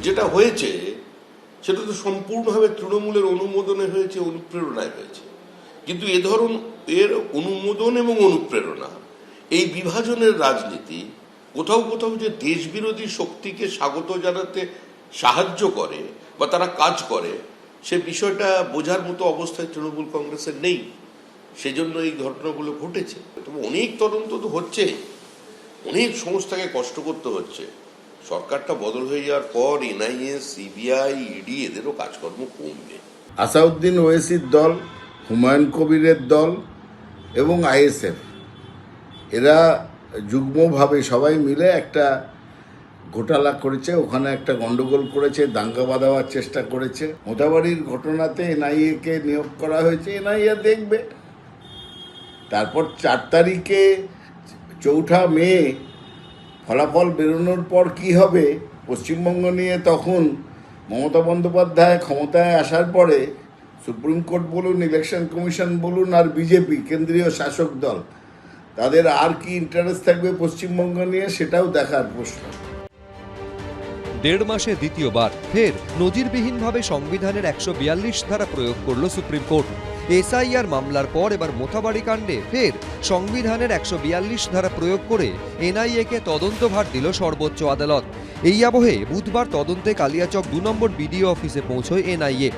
যেটা হয়েছে সেটা তো সম্পূর্ণভাবে তৃণমূলের অনুমোদনে হয়েছে, অনুপ্রেরণায় হয়েছে। কিন্তু এর অনুমোদন এবং অনুপ্রেরণা, এই বিভাজনের রাজনীতি কোথাও কোথাও যে দেশবিরোধী শক্তিকে স্বাগত জানাতে সাহায্য করে বা তারা কাজ করে, সে বিষয়টা বোঝার মতো অবস্থায় তৃণমূল কংগ্রেসের নেই। সেজন্য এই ঘটনাগুলো ঘটেছে। তবে অনেক তদন্ত তো হচ্ছে, অনেক সংস্থাকে কষ্ট করতে হচ্ছে। সরকারটা বদল হয়ে যাওয়ার পর এনআইএ, সিবিআই, ইডি এদেরও কাজকর্ম কমবে। আসাউদ্দিন ওয়েসির দল, হুমায়ুন কবিরের দল এবং আইএসএফ এরা যুগ্মভাবে সবাই মিলে একটা ঘোটালা করেছে, ওখানে একটা গন্ডগোল করেছে, দাঙ্গা বাঁধাবার চেষ্টা করেছে। মোথাবাড়ির ঘটনাতে এনআইএ-কে নিয়োগ করা হয়েছে, এনআইএ দেখবে। তারপর 4 তারিখে 4 মে ফলাফল বেরোনোর পর কি হবে পশ্চিমবঙ্গ নিয়ে, তখন মমতা বন্দ্যোপাধ্যায় ক্ষমতায় আসার পরে সুপ্রিম কোর্ট বলুন, ইলেকশন কমিশন বলুন, আর বিজেপি কেন্দ্রীয় শাসক দল, তাদের আর কি ইন্টারেস্ট থাকবে পশ্চিমবঙ্গ নিয়ে, সেটাও দেখার প্রশ্ন। 1.5 মাসে দ্বিতীয়বার ফের নজিরবিহীনভাবে সংবিধানের 142 ধারা প্রয়োগ করল সুপ্রিম কোর্ট। এসআইআর মামলার পর এবার মোথাবাড়ি কাণ্ডে ফের সংবিধানের 142 ধারা প্রয়োগ করে এনআইএ-কে তদন্তভার দিল সর্বোচ্চ আদালত। এই আবহে বুধবার তদন্তে কালিয়াচক 2 নম্বর বিডিও অফিসে পৌঁছয় এনআইএ।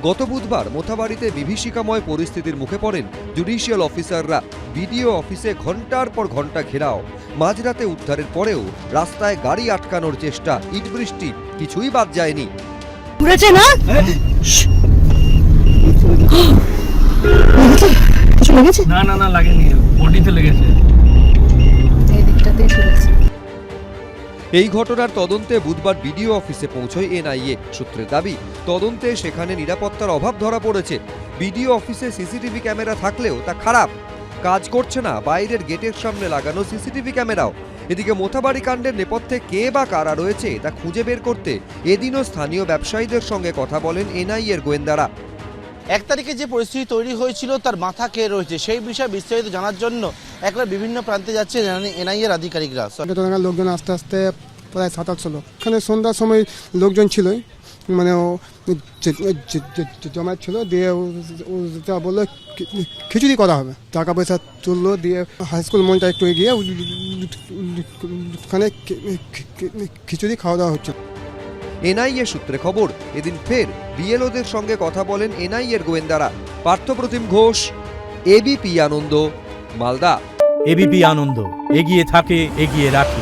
গত বুধবার মোথাবাড়িতে বিভীষিকাময় পরিস্থিতির মুখে পড়েন জুডিশিয়াল অফিসাররা। বিডিও অফিসে ঘন্টার পর ঘন্টা ঘেরাও, মাঝরাতে উদ্ধারের পরেও রাস্তায় গাড়ি আটকানোর চেষ্টা, ইট বৃষ্টি, কিছুই বাদ যায়নি। না লাগেনি, বডিতে লেগেছে। এই ঘটনার তদন্তে বুধবার বিডিও অফিসে পৌঁছয় এনআইএ। সূত্রের দাবি, তদন্তে সেখানে নিরাপত্তার অভাব ধরা পড়েছে। বিডিও অফিসে সিসিটিভি ক্যামেরা থাকলেও তা খারাপ, কাজ করছে না বাইরের গেটের সামনে লাগানো সিসিটিভি ক্যামেরাও। এদিকে মোথাবাড়ি কাণ্ডের নেপথ্যে কে বা কারা রয়েছে তা খুঁজে বের করতে এদিনও স্থানীয় ব্যবসায়ীদের সঙ্গে কথা বলেন এনআইএর গোয়েন্দারা। 1 তারিখে যে পরিস্থিতি তৈরি হয়েছিল তার মাথা কে রয়েছে সেই বিষয়ে বিস্তারিত জানার জন্য একবার বিভিন্ন প্রান্তে যাচ্ছে এনআইএর আধিকারিকরা। লোকজন আস্তে আস্তে প্রায় 700-800 লোক এখানে সন্ধ্যার সময় লোকজন ছিল, মানে ও জমা ছিল, দিয়ে বললো খিচুড়ি করা হবে, টাকা পয়সা তুললো, দিয়ে হাই স্কুল মনটা একটু এগিয়ে ওখানে খিচুড়ি খাওয়া দাওয়া হচ্ছে। এনআইএ সূত্রে খবর, এদিন ফের বিএলওদের সঙ্গে কথা বলেন এনআইএর গোয়েন্দারা। পার্থপ্রতিম ঘোষ, এবিপি আনন্দ, মালদা। এবিপি আনন্দ, এগিয়ে থাকে, এগিয়ে রাখে।